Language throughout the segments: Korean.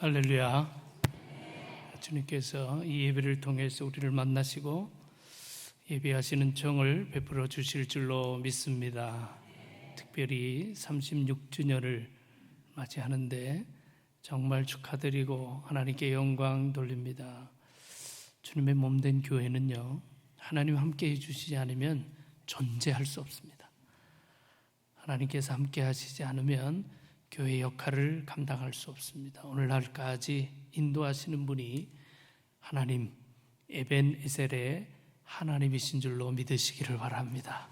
할렐루야. 주님께서 이 예배를 통해서 우리를 만나시고 예배하시는 정을 베풀어 주실 줄로 믿습니다. 특별히 36주년을 맞이하는데 정말 축하드리고 하나님께 영광 돌립니다. 주님의 몸된 교회는요, 하나님 함께 해주시지 않으면 존재할 수 없습니다. 하나님께서 함께 하시지 않으면 교회 역할을 감당할 수 없습니다. 오늘날까지 인도하시는 분이 하나님, 에벤에셀의 하나님이신 줄로 믿으시기를 바랍니다.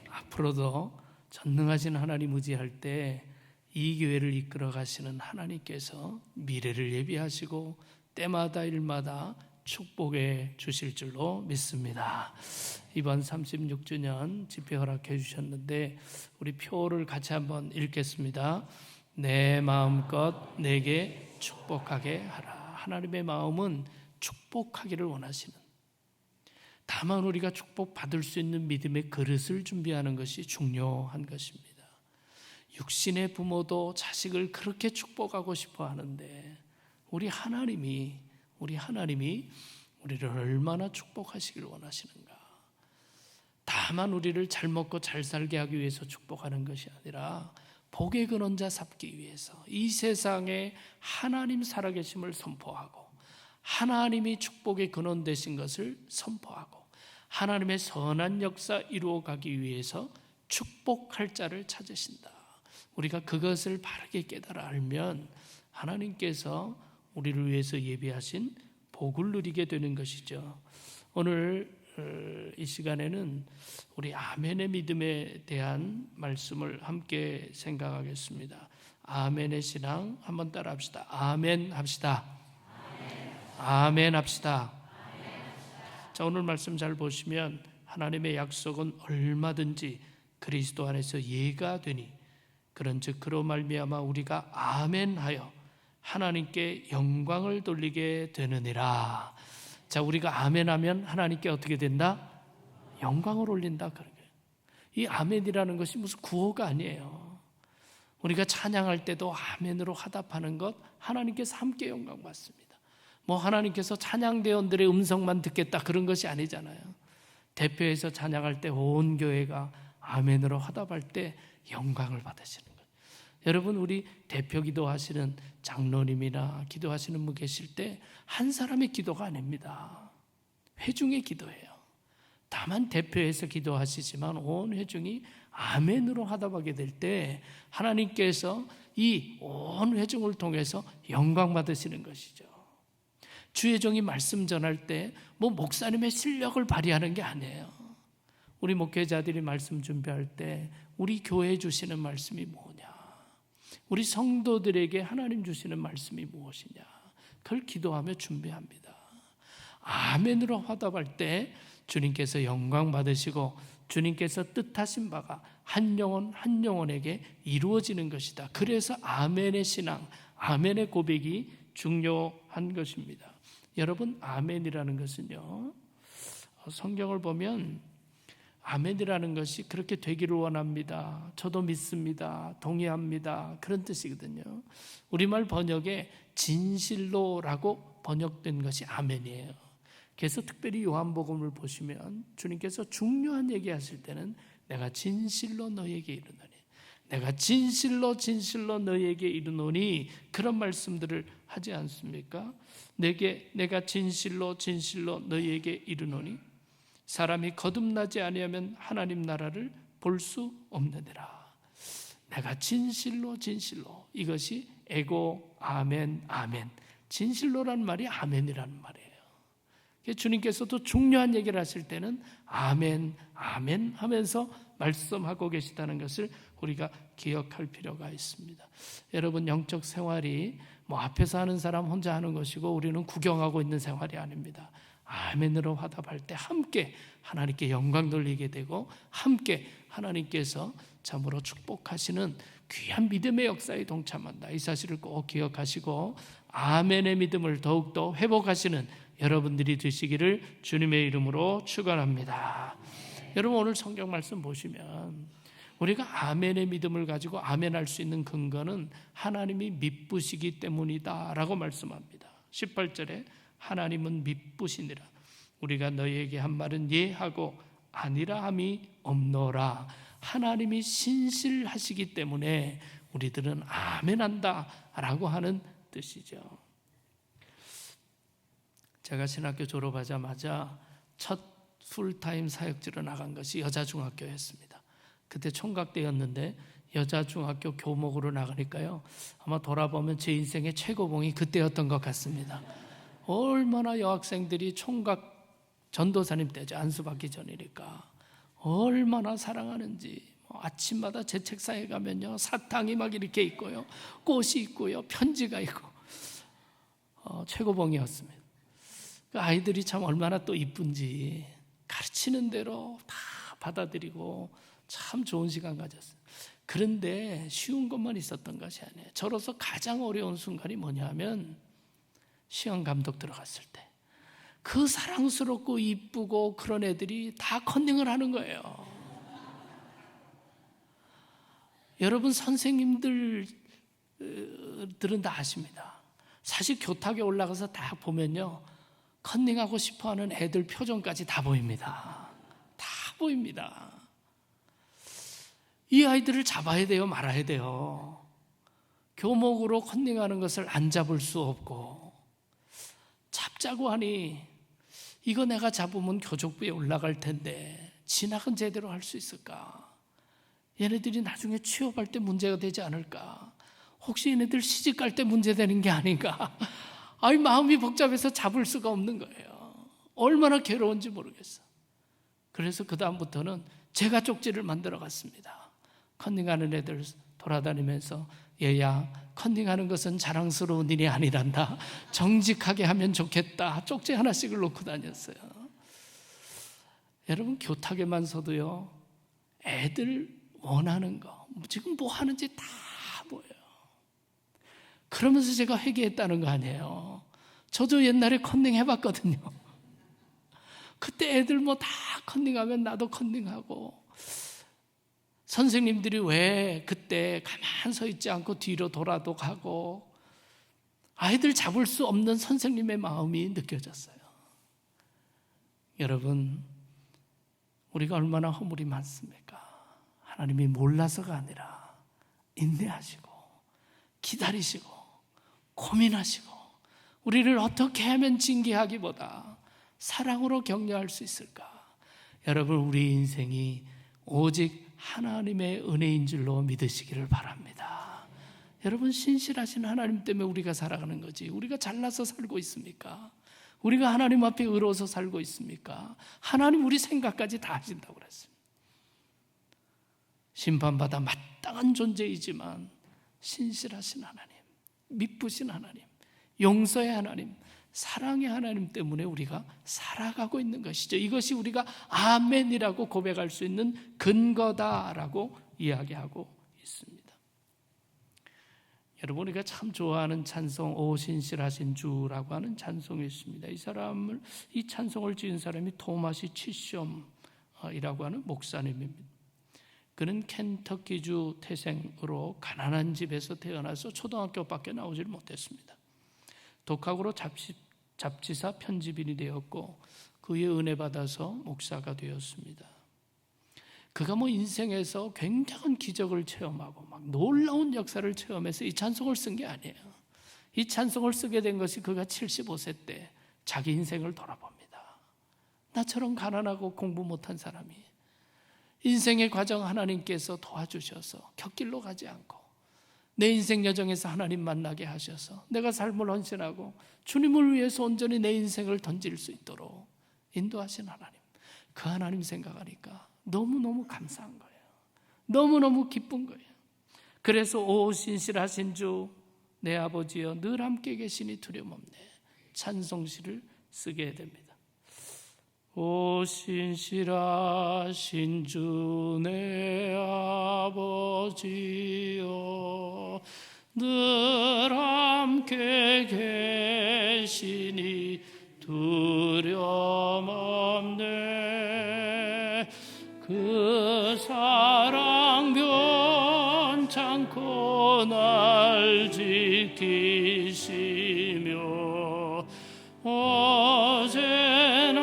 앞으로도 전능하신 하나님 의지할 때 이 교회를 이끌어 가시는 하나님께서 미래를 예비하시고 때마다 일마다 축복해 주실 줄로 믿습니다. 이번 36주년 집회 허락해 주셨는데 우리 표를 같이 한번 읽겠습니다. 내 마음껏 내게 축복하게 하라. 하나님의 마음은 축복하기를 원하시는, 다만 우리가 축복받을 수 있는 믿음의 그릇을 준비하는 것이 중요한 것입니다. 육신의 부모도 자식을 그렇게 축복하고 싶어 하는데 우리 하나님이 우리를 얼마나 축복하시길 원하시는가. 다만 우리를 잘 먹고 잘 살게 하기 위해서 축복하는 것이 아니라 복의 근원자 삼기 위해서 이 세상에 하나님 살아계심을 선포하고 하나님이 축복의 근원 되신 것을 선포하고 하나님의 선한 역사 이루어가기 위해서 축복할 자를 찾으신다. 우리가 그것을 바르게 깨달아 알면 하나님께서 우리를 위해서 예비하신 복을 누리게 되는 것이죠. 오늘 이 시간에는 우리 아멘의 믿음에 대한 말씀을 함께 생각하겠습니다. 아멘의 신앙 한번 따라 합시다. 아멘 합시다. 아멘 합시다. 자, 오늘 말씀 잘 보시면 하나님의 약속은 얼마든지 그리스도 안에서 예가 되니 그런즉 그로 말미암아 우리가 아멘하여 하나님께 영광을 돌리게 되느니라. 자, 우리가 아멘하면 하나님께 어떻게 된다? 영광을 올린다. 그런 거예요. 이 아멘이라는 것이 무슨 구호가 아니에요. 우리가 찬양할 때도 아멘으로 화답하는 것, 하나님께서 함께 영광 받습니다. 뭐 하나님께서 찬양대원들의 음성만 듣겠다 그런 것이 아니잖아요. 대표해서 찬양할 때 온 교회가 아멘으로 화답할 때 영광을 받으시는 거예요. 여러분, 우리 대표 기도하시는 장로님이나 기도하시는 분 계실 때 한 사람의 기도가 아닙니다. 회중의 기도예요. 다만 대표해서 기도하시지만 온 회중이 아멘으로 화답하게 될 때 하나님께서 이 온 회중을 통해서 영광 받으시는 것이죠. 주의 종이 말씀 전할 때 뭐 목사님의 실력을 발휘하는 게 아니에요. 우리 목회자들이 말씀 준비할 때 우리 교회 주시는 말씀이 뭐냐, 우리 성도들에게 하나님 주시는 말씀이 무엇이냐, 그걸 기도하며 준비합니다. 아멘으로 화답할 때 주님께서 영광 받으시고 주님께서 뜻하신 바가 한 영혼 한 영혼에게 이루어지는 것이다. 그래서 아멘의 신앙, 아멘의 고백이 중요한 것입니다. 여러분, 아멘이라는 것은요, 성경을 보면 아멘이라는 것이 그렇게 되기를 원합니다, 저도 믿습니다, 동의합니다, 그런 뜻이거든요. 우리말 번역에 진실로라고 번역된 것이 아멘이에요. 그래서 특별히 요한복음을 보시면 주님께서 중요한 얘기하실 때는 내가 진실로 너에게 이르노니, 내가 진실로 너에게 이르노니, 그런 말씀들을 하지 않습니까? 내가 진실로 너에게 이르노니 사람이 거듭나지 아니하면 하나님 나라를 볼 수 없느니라. 내가 진실로 이것이 에고 아멘. 진실로라는 말이 아멘이라는 말이에요. 주님께서도 중요한 얘기를 하실 때는 아멘 하면서 말씀하고 계시다는 것을 우리가 기억할 필요가 있습니다. 여러분, 영적 생활이 뭐 앞에서 하는 사람 혼자 하는 것이고 우리는 구경하고 있는 생활이 아닙니다. 아멘으로 화답할 때 함께 하나님께 영광 돌리게 되고 함께 하나님께서 참으로 축복하시는 귀한 믿음의 역사에 동참한다. 이 사실을 꼭 기억하시고 아멘의 믿음을 더욱더 회복하시는 여러분들이 되시기를 주님의 이름으로 축원합니다. 여러분, 오늘 성경 말씀 보시면 우리가 아멘의 믿음을 가지고 아멘할 수 있는 근거는 하나님이 미쁘시기 때문이다 라고 말씀합니다. 18절에 하나님은 미쁘시니라. 우리가 너희에게 한 말은 예하고 아니라 함이 없노라. 하나님이 신실하시기 때문에 우리들은 아멘한다 라고 하는 뜻이죠. 제가 신학교 졸업하자마자 첫 풀타임 사역지로 나간 것이 여자중학교였습니다. 그때 총각 때였는데 여자중학교 교목으로 나가니까요, 아마 돌아보면 제 인생의 최고봉이 그때였던 것 같습니다. 얼마나 여학생들이 총각 전도사님 때죠. 안수받기 전이니까 얼마나 사랑하는지. 아침마다 제 책상에 가면요, 사탕이 막 이렇게 있고요, 꽃이 있고요, 편지가 있고, 최고봉이었습니다. 그 아이들이 참 얼마나 또 이쁜지 가르치는 대로 다 받아들이고 참 좋은 시간 가졌어요. 그런데 쉬운 것만 있었던 것이 아니에요. 저로서 가장 어려운 순간이 뭐냐면 시험 감독 들어갔을 때 그 사랑스럽고 이쁘고 그런 애들이 다 컨닝을 하는 거예요. 여러분 선생님들은 다 아십니다. 사실 교탁에 올라가서 다 보면요, 컨닝하고 싶어하는 애들 표정까지 다 보입니다. 다 보입니다. 이 아이들을 잡아야 돼요, 말아야 돼요? 교목으로 컨닝하는 것을 안 잡을 수 없고, 잡자고 하니 이거 내가 잡으면 교족부에 올라갈 텐데 진학은 제대로 할 수 있을까? 얘네들이 나중에 취업할 때 문제가 되지 않을까? 혹시 얘네들 시집갈 때 문제되는 게 아닌가? 아이, 마음이 복잡해서 잡을 수가 없는 거예요. 얼마나 괴로운지 모르겠어. 그래서 그 다음부터는 제가 쪽지를 만들어 갔습니다. 컨닝하는 애들 돌아다니면서, 얘야, 컨닝하는 것은 자랑스러운 일이 아니란다. 정직하게 하면 좋겠다. 쪽지 하나씩을 놓고 다녔어요. 여러분, 교탁에만 서도요, 애들 원하는 거, 지금 뭐 하는지 다 보여요. 그러면서 제가 회개했다는 거 아니에요. 저도 옛날에 컨닝 해봤거든요. 그때 애들 뭐 다 컨닝하면 나도 컨닝하고, 선생님들이 왜 그때 가만 서 있지 않고 뒤로 돌아도 가고, 아이들 잡을 수 없는 선생님의 마음이 느껴졌어요. 여러분, 우리가 얼마나 허물이 많습니까? 하나님이 몰라서가 아니라 인내하시고 기다리시고 고민하시고, 우리를 어떻게 하면 징계하기보다 사랑으로 격려할 수 있을까? 여러분, 우리 인생이 오직 하나님의 은혜인 줄로 믿으시기를 바랍니다. 여러분, 신실하신 하나님 때문에 우리가 살아가는 거지, 우리가 잘나서 살고 있습니까? 우리가 하나님 앞에 의로워서 살고 있습니까? 하나님 우리 생각까지 다 하신다고 그랬습니다. 심판받아 마땅한 존재이지만 신실하신 하나님, 미쁘신 하나님, 용서의 하나님, 사랑의 하나님 때문에 우리가 살아가고 있는 것이죠. 이것이 우리가 아멘이라고 고백할 수 있는 근거다라고 이야기하고 있습니다. 여러분, 우리가 참 좋아하는 찬송, 오 신실하신 주라고 하는 찬송이 있습니다. 이 찬송을 지은 사람이 토마시 치숑이라고 하는 목사님입니다. 그는 켄터키주 태생으로 가난한 집에서 태어나서 초등학교밖에 나오질 못했습니다. 독학으로 잡지사 편집인이 되었고, 그의 은혜 받아서 목사가 되었습니다. 그가 인생에서 굉장한 기적을 체험하고 막 놀라운 역사를 체험해서 이 찬송을 쓴 게 아니에요. 이 찬송을 쓰게 된 것이 그가 75세 때 자기 인생을 돌아봅니다. 나처럼 가난하고 공부 못한 사람이 인생의 과정 하나님께서 도와주셔서 곁길로 가지 않고 내 인생 여정에서 하나님 만나게 하셔서 내가 삶을 헌신하고 주님을 위해서 온전히 내 인생을 던질 수 있도록 인도하신 하나님, 그 하나님 생각하니까 너무너무 감사한 거예요. 너무너무 기쁜 거예요. 그래서 오 신실하신 주 내 아버지여 늘 함께 계시니 두려움 없네, 찬송시를 쓰게 됩니다. 오 신실하신 주 내 아버지여 늘 함께 계시니 두려움 없네, 그 사랑 변치 않고 날 지키시며 어제나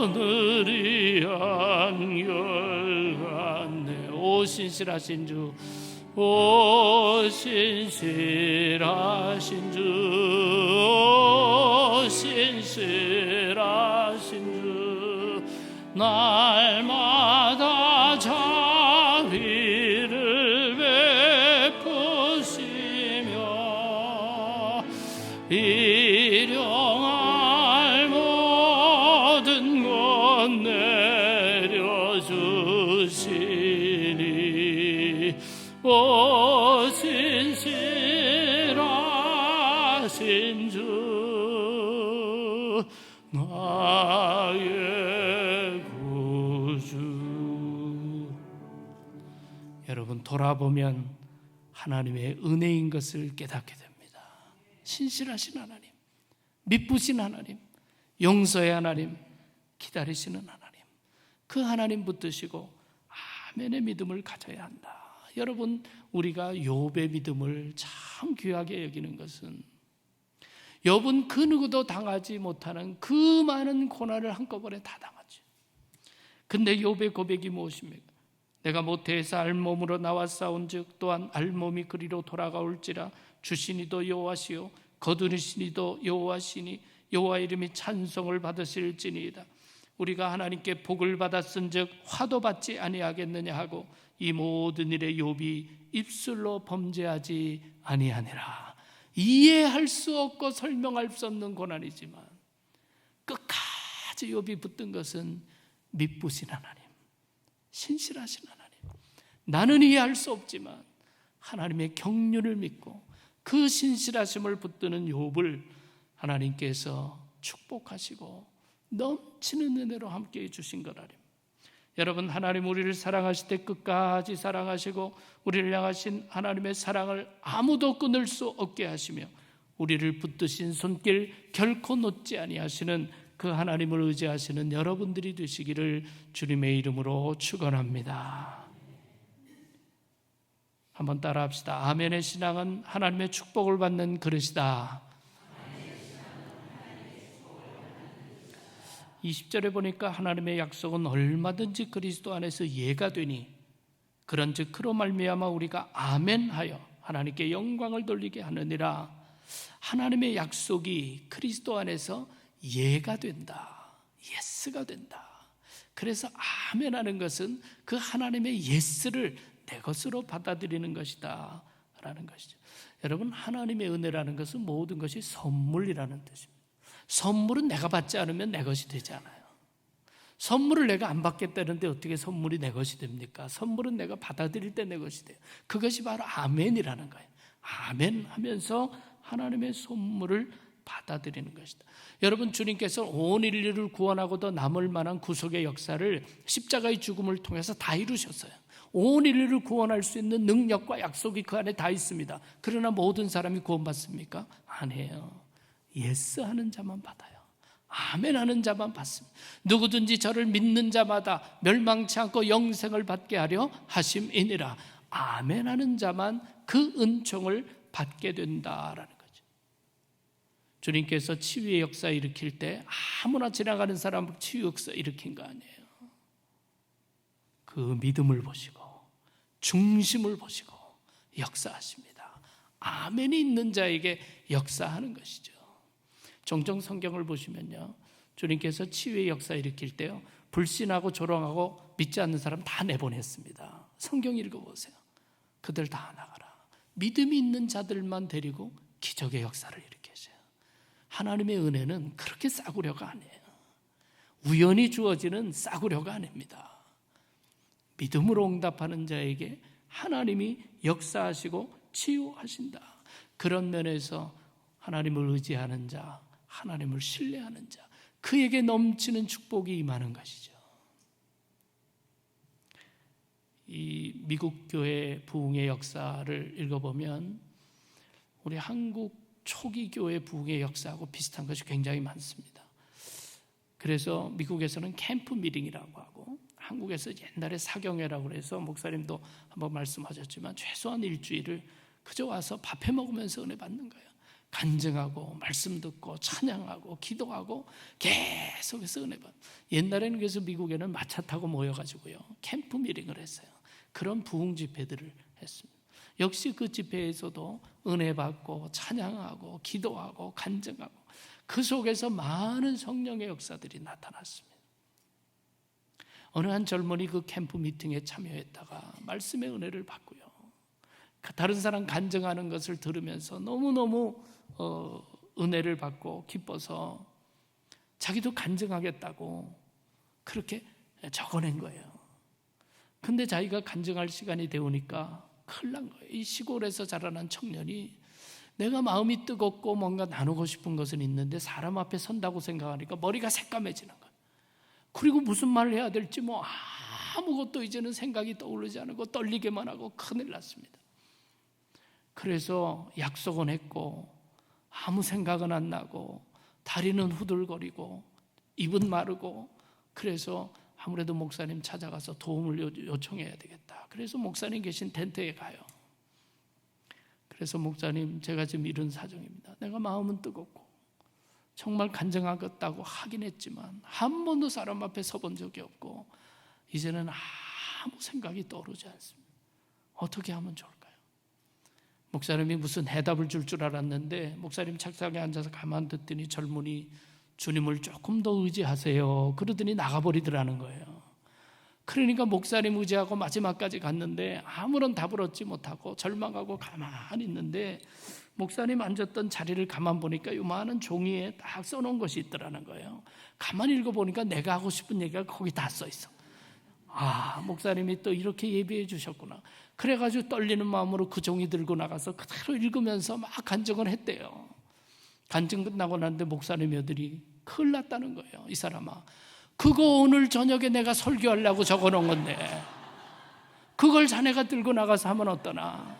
오늘이 한결같네. 오 신실하신 주, 오 신실하신 주, 오 신실하신 주, 날마다 자비를 베푸시며 일용할 모든 것 내려주시니 오 신실하신 주, 나의 구주. 여러분, 돌아보면 하나님의 은혜인 것을 깨닫게 됩니다. 신실하신 하나님, 미쁘신 하나님, 용서의 하나님, 기다리시는 하나님, 그 하나님 붙드시고 아멘의 믿음을 가져야 한다. 여러분, 우리가 욥의 믿음을 참 귀하게 여기는 것은 욥은 그 누구도 당하지 못하는 그 많은 고난을 한꺼번에 다 당하죠. 근데 욥의 고백이 무엇입니까? 내가 모태에서 알몸으로 나와 싸운즉 또한 알몸이 그리로 돌아가올지라 주시니도 여호와시요 거두시니도 여호와시니 여호와 이름이 찬송을 받으실지니이다. 우리가 하나님께 복을 받았은즉 화도 받지 아니하겠느냐 하고 이 모든 일에 욥이 입술로 범죄하지 아니하니라. 이해할 수 없고 설명할 수 없는 고난이지만 끝까지 욥이 붙든 것은 미쁘신 하나님, 신실하신 하나님, 나는 이해할 수 없지만 하나님의 경륜을 믿고 그 신실하심을 붙드는 욥을 하나님께서 축복하시고 넘치는 은혜로 함께해 주신 거라니. 여러분, 하나님 우리를 사랑하실 때 끝까지 사랑하시고 우리를 향하신 하나님의 사랑을 아무도 끊을 수 없게 하시며 우리를 붙드신 손길 결코 놓지 아니하시는 그 하나님을 의지하시는 여러분들이 되시기를 주님의 이름으로 축원합니다. 한번 따라합시다. 아멘의 신앙은 하나님의 축복을 받는 그릇이다. 20절에 보니까 하나님의 약속은 얼마든지 그리스도 안에서 예가 되니 그런즉 그로 말미암아 우리가 아멘하여 하나님께 영광을 돌리게 하느니라. 하나님의 약속이 그리스도 안에서 예가 된다. 예스가 된다. 그래서 아멘하는 것은 그 하나님의 예스를 내 것으로 받아들이는 것이다 라는 것이죠. 여러분, 하나님의 은혜라는 것은 모든 것이 선물이라는 뜻입니다. 선물은 내가 받지 않으면 내 것이 되지 않아요. 선물을 내가 안 받겠다는데 어떻게 선물이 내 것이 됩니까? 선물은 내가 받아들일 때 내 것이 돼요. 그것이 바로 아멘이라는 거예요. 아멘 하면서 하나님의 선물을 받아들이는 것이다. 여러분, 주님께서 온 인류를 구원하고도 남을 만한 구속의 역사를 십자가의 죽음을 통해서 다 이루셨어요. 온 인류를 구원할 수 있는 능력과 약속이 그 안에 다 있습니다. 그러나 모든 사람이 구원받습니까? 아니에요. 예스 하는 자만 받아요. 아멘 하는 자만 받습니다. 누구든지 저를 믿는 자마다 멸망치 않고 영생을 받게 하려 하심이니라. 아멘 하는 자만 그 은총을 받게 된다라는 거죠. 주님께서 치유의 역사 일으킬 때 아무나 지나가는 사람 치유 역사 일으킨 거 아니에요. 그 믿음을 보시고 중심을 보시고 역사하십니다. 아멘이 있는 자에게 역사하는 것이죠. 종종 성경을 보시면요, 주님께서 치유의 역사 일으킬 때요, 불신하고 조롱하고 믿지 않는 사람 다 내보냈습니다. 성경 읽어보세요. 그들 다 나가라. 믿음이 있는 자들만 데리고 기적의 역사를 일으키셔요. 하나님의 은혜는 그렇게 싸구려가 아니에요. 우연히 주어지는 싸구려가 아닙니다. 믿음으로 응답하는 자에게 하나님이 역사하시고 치유하신다. 그런 면에서 하나님을 의지하는 자, 하나님을 신뢰하는 자, 그에게 넘치는 축복이 임하는 것이죠. 이 미국 교회 부흥의 역사를 읽어보면 우리 한국 초기 교회 부흥의 역사하고 비슷한 것이 굉장히 많습니다. 그래서 미국에서는 캠프 미팅이라고 하고 한국에서 옛날에 사경회라고 해서 목사님도 한번 말씀하셨지만 최소한 일주일을 그저 와서 밥해 먹으면서 은혜 받는 거예요. 간증하고 말씀 듣고 찬양하고 기도하고 계속해서 은혜 받는. 옛날에는 그래서 미국에는 마차 타고 모여가지고요 캠프 미팅을 했어요. 그런 부흥 집회들을 했습니다. 역시 그 집회에서도 은혜 받고 찬양하고 기도하고 간증하고 그 속에서 많은 성령의 역사들이 나타났습니다. 어느 한 젊은이 그 캠프 미팅에 참여했다가 말씀의 은혜를 받고요, 다른 사람 간증하는 것을 들으면서 너무너무 은혜를 받고 기뻐서 자기도 간증하겠다고 그렇게 적어낸 거예요. 근데 자기가 간증할 시간이 되오니까 큰일 난 거예요. 이 시골에서 자라난 청년이 내가 마음이 뜨겁고 뭔가 나누고 싶은 것은 있는데 사람 앞에 선다고 생각하니까 머리가 새까매지는 거예요. 그리고 무슨 말을 해야 될지 아무것도 이제는 생각이 떠오르지 않고 떨리게만 하고 큰일 났습니다. 그래서 약속은 했고 아무 생각은 안 나고 다리는 후들거리고 입은 마르고, 그래서 아무래도 목사님 찾아가서 도움을 요청해야 되겠다. 그래서 목사님 계신 텐트에 가요. 그래서 목사님, 제가 지금 이런 사정입니다. 내가 마음은 뜨겁고 정말 간증하겠다고 하긴 했지만 한 번도 사람 앞에 서본 적이 없고 이제는 아무 생각이 떠오르지 않습니다. 어떻게 하면 좋을까요? 목사님이 무슨 해답을 줄 알았는데 목사님 책상에 앉아서 가만 듣더니 젊은이 주님을 조금 더 의지하세요 그러더니 나가버리더라는 거예요. 그러니까 목사님 의지하고 마지막까지 갔는데 아무런 답을 얻지 못하고 절망하고 가만히 있는데 목사님 앉았던 자리를 가만 보니까 요만한 종이에 딱 써놓은 것이 있더라는 거예요. 가만히 읽어보니까 내가 하고 싶은 얘기가 거기 다 써있어. 목사님이 또 이렇게 예비해 주셨구나. 그래가지고 떨리는 마음으로 그 종이 들고 나가서 그대로 읽으면서 막 간증을 했대요. 간증 끝나고 났는데 목사님의 아들이 큰일 났다는 거예요. 이 사람아, 그거 오늘 저녁에 내가 설교하려고 적어놓은 건데 그걸 자네가 들고 나가서 하면 어떠나.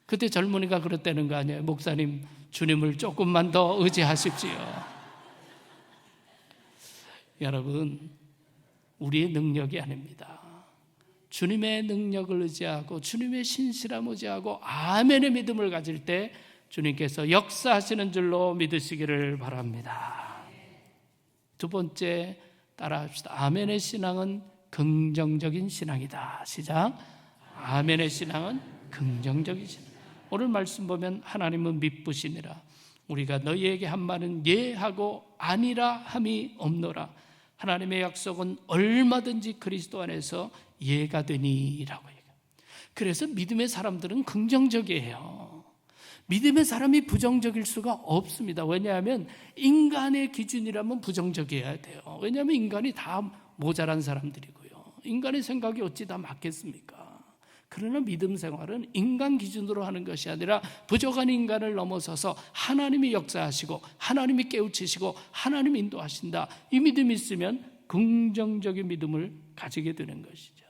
그때 젊은이가 그랬다는 거 아니에요. 목사님, 주님을 조금만 더 의지하십시오. 여러분, 우리의 능력이 아닙니다. 주님의 능력을 의지하고 주님의 신실함을 의지하고 아멘의 믿음을 가질 때 주님께서 역사하시는 줄로 믿으시기를 바랍니다. 두 번째, 따라합시다. 아멘의 신앙은 긍정적인 신앙이다. 시작. 아멘의 신앙은 긍정적인 신앙. 오늘 말씀 보면 하나님은 미쁘시니라. 우리가 너희에게 한 말은 예하고 아니라 함이 없노라. 하나님의 약속은 얼마든지 그리스도 안에서 예가 되니라고 얘기해요. 그래서 믿음의 사람들은 긍정적이에요. 믿음의 사람이 부정적일 수가 없습니다. 왜냐하면 인간의 기준이라면 부정적이어야 돼요. 왜냐하면 인간이 다 모자란 사람들이고요. 인간의 생각이 어찌 다 맞겠습니까? 그러나 믿음 생활은 인간 기준으로 하는 것이 아니라 부족한 인간을 넘어서서 하나님이 역사하시고 하나님이 깨우치시고 하나님이 인도하신다. 이 믿음이 있으면 긍정적인 믿음을 가지게 되는 것이죠.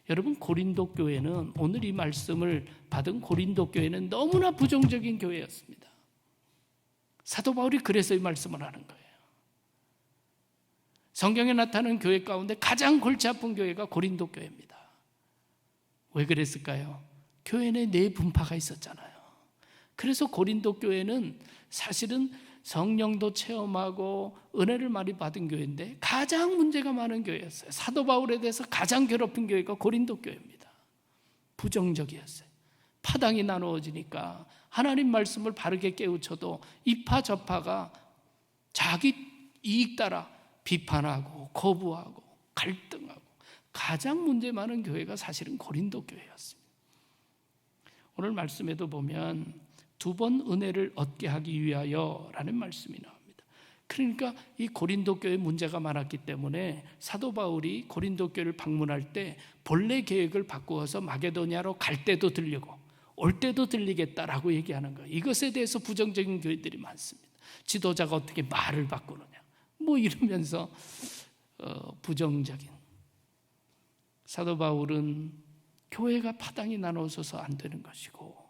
여러분, 고린도 교회는, 오늘 이 말씀을 받은 고린도 교회는 너무나 부정적인 교회였습니다. 사도 바울이 그래서 이 말씀을 하는 거예요. 성경에 나타나는 교회 가운데 가장 골치 아픈 교회가 고린도 교회입니다. 왜 그랬을까요? 교회 내 네 분파가 있었잖아요. 그래서 고린도 교회는 사실은 성령도 체험하고 은혜를 많이 받은 교회인데 가장 문제가 많은 교회였어요. 사도 바울에 대해서 가장 괴롭힌 교회가 고린도 교회입니다. 부정적이었어요. 파당이 나누어지니까 하나님 말씀을 바르게 깨우쳐도 이파 저파가 자기 이익 따라 비판하고 거부하고 갈등하고, 가장 문제 많은 교회가 사실은 고린도 교회였습니다. 오늘 말씀에도 보면 두 번 은혜를 얻게 하기 위하여라는 말씀이 나옵니다. 그러니까 이 고린도 교회에 문제가 많았기 때문에 사도 바울이 고린도 교회를 방문할 때 본래 계획을 바꾸어서 마게도냐로 갈 때도 들리고 올 때도 들리겠다라고 얘기하는 거예요. 이것에 대해서 부정적인 교회들이 많습니다. 지도자가 어떻게 말을 바꾸느냐 이러면서 부정적인. 사도 바울은 교회가 파당이 나눠져서 안 되는 것이고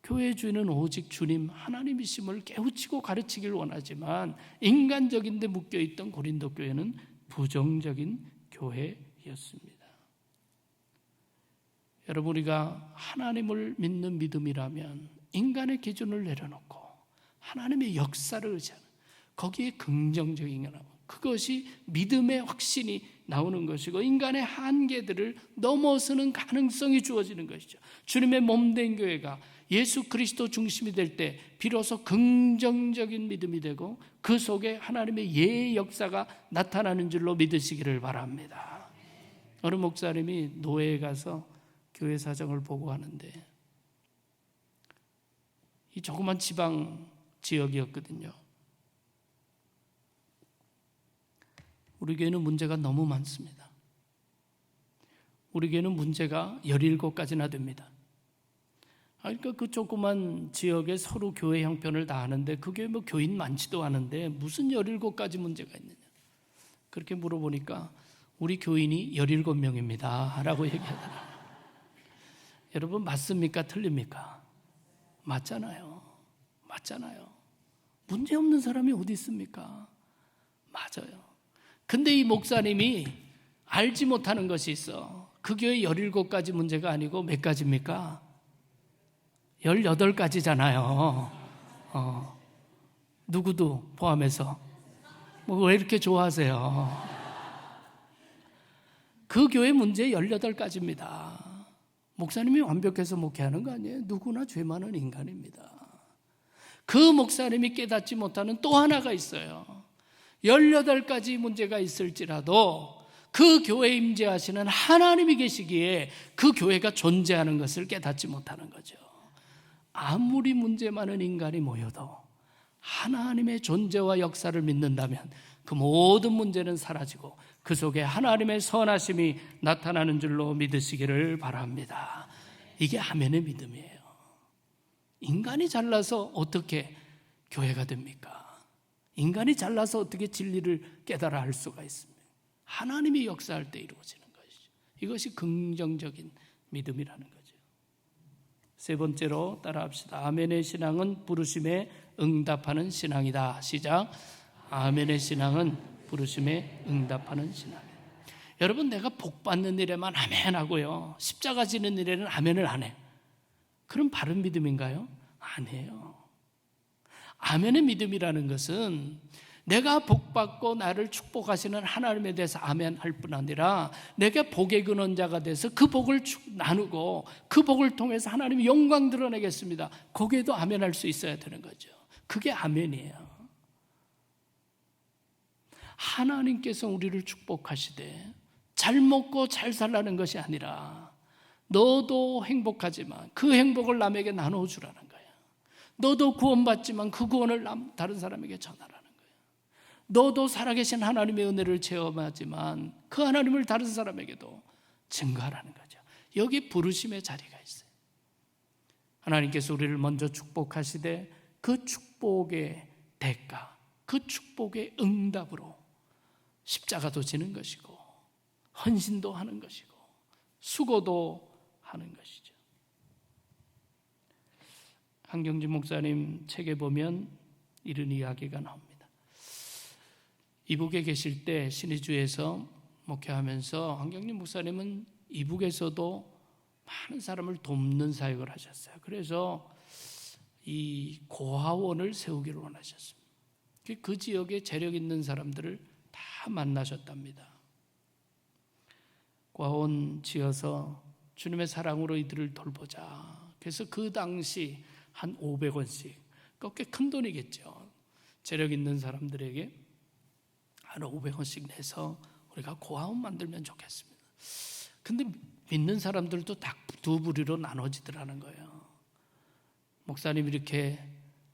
교회의 주인은 오직 주님 하나님이심을 깨우치고 가르치기를 원하지만 인간적인 데 묶여있던 고린도 교회는 부정적인 교회였습니다. 여러분, 우리가 하나님을 믿는 믿음이라면 인간의 기준을 내려놓고 하나님의 역사를 의지하는, 거기에 긍정적인 게 나오고, 그것이 믿음의 확신이 나오는 것이고 인간의 한계들을 넘어서는 가능성이 주어지는 것이죠. 주님의 몸된 교회가 예수 그리스도 중심이 될 때 비로소 긍정적인 믿음이 되고 그 속에 하나님의 예의 역사가 나타나는 줄로 믿으시기를 바랍니다. 어느 목사님이 노예에 가서 교회 사정을 보고하는데, 이 조그만 지방 지역이었거든요. 우리 교회는 문제가 너무 많습니다. 우리 교회는 문제가 17가지나 됩니다. 그러니까 그 조그만 지역에 서로 교회 형편을 다 하는데 그 교회 뭐 교인 많지도 않은데 무슨 17가지 문제가 있느냐. 그렇게 물어보니까 우리 교인이 17명입니다 라고 얘기하더라고요. 여러분, 맞습니까? 틀립니까? 맞잖아요. 맞잖아요. 문제 없는 사람이 어디 있습니까? 맞아요. 근데 이 목사님이 알지 못하는 것이 있어. 그 교회 17가지 문제가 아니고 몇 가지입니까? 18가지잖아요. 누구도 포함해서. 왜 이렇게 좋아하세요? 그 교회 문제 18가지입니다. 목사님이 완벽해서 목회하는 거 아니에요. 누구나 죄 많은 인간입니다. 그 목사님이 깨닫지 못하는 또 하나가 있어요. 18가지 문제가 있을지라도 그 교회에 임재하시는 하나님이 계시기에 그 교회가 존재하는 것을 깨닫지 못하는 거죠. 아무리 문제 많은 인간이 모여도 하나님의 존재와 역사를 믿는다면 그 모든 문제는 사라지고 그 속에 하나님의 선하심이 나타나는 줄로 믿으시기를 바랍니다. 이게 아멘의 믿음이에요. 인간이 잘나서 어떻게 교회가 됩니까? 인간이 잘나서 어떻게 진리를 깨달아 할 수가 있습니까? 하나님이 역사할 때 이루어지는 것이죠. 이것이 긍정적인 믿음이라는 거죠. 세 번째로 따라합시다. 아멘의 신앙은 부르심에 응답하는 신앙이다. 시작. 아멘의 신앙은 부르심에 응답하는 신앙이다. 여러분, 내가 복 받는 일에만 아멘하고요, 십자가 지는 일에는 아멘을 안 해. 그럼 바른 믿음인가요? 아니에요. 아멘의 믿음이라는 것은 내가 복받고 나를 축복하시는 하나님에 대해서 아멘할 뿐 아니라 내가 복의 근원자가 돼서 그 복을 나누고 그 복을 통해서 하나님의 영광 드러내겠습니다. 거기에도 아멘할 수 있어야 되는 거죠. 그게 아멘이에요. 하나님께서 우리를 축복하시되 잘 먹고 잘 살라는 것이 아니라 너도 행복하지만 그 행복을 남에게 나눠주라는 거예요. 너도 구원받지만 그 구원을 다른 사람에게 전하라는 거예요. 너도 살아계신 하나님의 은혜를 체험하지만 그 하나님을 다른 사람에게도 증거하라는 거죠. 여기 부르심의 자리가 있어요. 하나님께서 우리를 먼저 축복하시되 그 축복의 대가, 그 축복의 응답으로 십자가도 지는 것이고 헌신도 하는 것이고 수고도 하는 것이죠. 한경진 목사님 책에 보면 이런 이야기가 나옵니다. 이북에 계실 때 신의주에서 목회하면서 한경진 목사님은 이북에서도 많은 사람을 돕는 사역을 하셨어요. 그래서 이 고아원을 세우기를 원하셨습니다. 그 지역에 재력 있는 사람들을 다 만나셨답니다. 고아원 지어서 주님의 사랑으로 이들을 돌보자. 그래서 그 당시 한 500원씩, 꽤 큰 돈이겠죠. 재력 있는 사람들에게 한 500원씩 내서 우리가 고아원 만들면 좋겠습니다. 근데 믿는 사람들도 다 두 부리로 나눠지더라는 거예요. 목사님 이렇게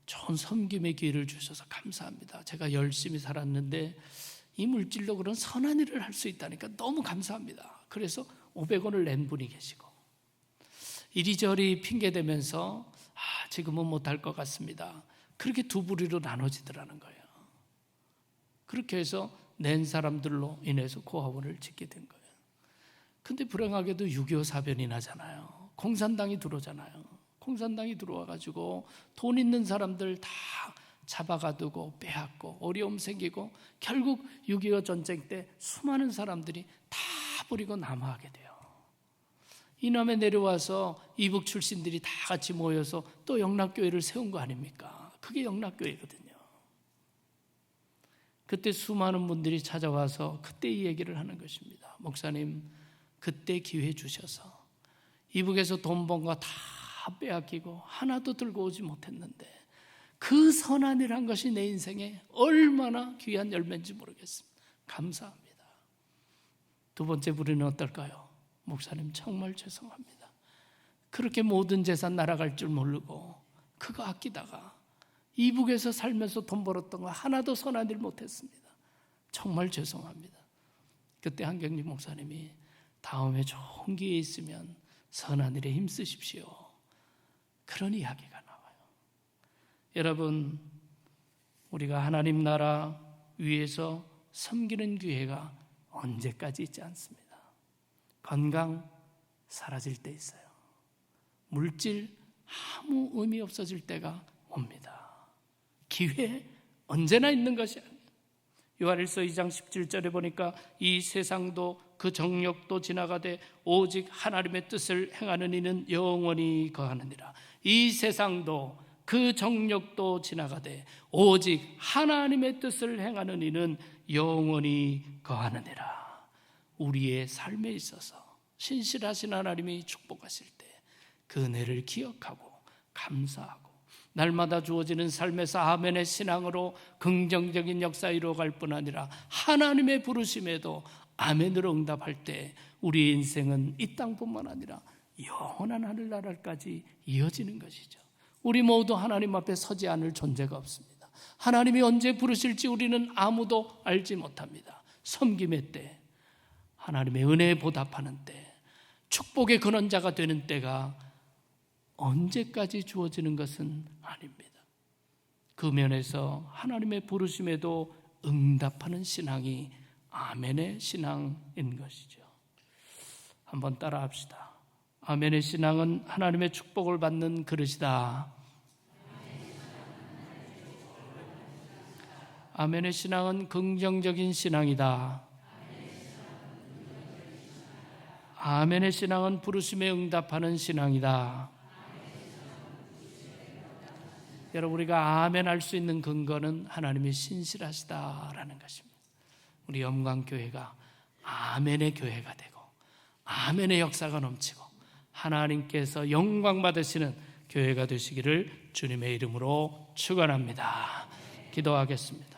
좋은 섬김의 기회를 주셔서 감사합니다. 제가 열심히 살았는데 이 물질로 그런 선한 일을 할 수 있다니까 너무 감사합니다. 그래서 500원을 낸 분이 계시고 이리저리 핑계대면서 지금은 못할 것 같습니다. 그렇게 두 부리로 나눠지더라는 거예요. 그렇게 해서 낸 사람들로 인해서 고아원을 짓게 된 거예요. 근데 불행하게도 6.25 사변이 나잖아요. 공산당이 들어오잖아요. 공산당이 들어와가지고 돈 있는 사람들 다 잡아가두고 빼앗고 어려움 생기고 결국 6.25 전쟁 때 수많은 사람들이 다 버리고 남하하게 돼요. 이남에 내려와서 이북 출신들이 다 같이 모여서 또 영락교회를 세운 거 아닙니까? 그게 영락교회거든요. 그때 수많은 분들이 찾아와서 그때 이 얘기를 하는 것입니다. 목사님, 그때 기회 주셔서 이북에서 돈 번 거 다 빼앗기고 하나도 들고 오지 못했는데 그 선한 일한 것이 내 인생에 얼마나 귀한 열매인지 모르겠습니다. 감사합니다. 두 번째 부류는 어떨까요? 목사님, 정말 죄송합니다. 그렇게 모든 재산 날아갈 줄 모르고 그거 아끼다가 이북에서 살면서 돈 벌었던 거 하나도 선한 일 못했습니다. 정말 죄송합니다. 그때 한경림 목사님이 다음에 좋은 기회 있으면 선한 일에 힘쓰십시오, 그런 이야기가 나와요. 여러분, 우리가 하나님 나라 위에서 섬기는 기회가 언제까지 있지 않습니다. 건강 사라질 때 있어요. 물질 아무 의미 없어질 때가 옵니다. 기회 언제나 있는 것이 아니에요. 요한일서 2장 17절에 보니까 이 세상도 그 정욕도 지나가되 오직 하나님의 뜻을 행하는 이는 영원히 거하느니라. 이 세상도 그 정욕도 지나가되 오직 하나님의 뜻을 행하는 이는 영원히 거하느니라. 우리의 삶에 있어서 신실하신 하나님이 축복하실 때 그 은혜를 기억하고 감사하고 날마다 주어지는 삶에서 아멘의 신앙으로 긍정적인 역사 이루어갈 뿐 아니라 하나님의 부르심에도 아멘으로 응답할 때 우리의 인생은 이 땅뿐만 아니라 영원한 하늘나라까지 이어지는 것이죠. 우리 모두 하나님 앞에 서지 않을 존재가 없습니다. 하나님이 언제 부르실지 우리는 아무도 알지 못합니다. 섬김의 때, 하나님의 은혜에 보답하는 때, 축복의 근원자가 되는 때가 언제까지 주어지는 것은 아닙니다. 그 면에서 하나님의 부르심에도 응답하는 신앙이 아멘의 신앙인 것이죠. 한번 따라합시다. 아멘의 신앙은 하나님의 축복을 받는 그릇이다. 아멘의 신앙은 긍정적인 신앙이다. 아멘의 신앙은 부르심에 응답하는 신앙이다. 여러분, 우리가 아멘 할 수 있는 근거는 하나님이 신실하시다라는 것입니다. 우리 영광교회가 아멘의 교회가 되고 아멘의 역사가 넘치고 하나님께서 영광 받으시는 교회가 되시기를 주님의 이름으로 축원합니다. 기도하겠습니다.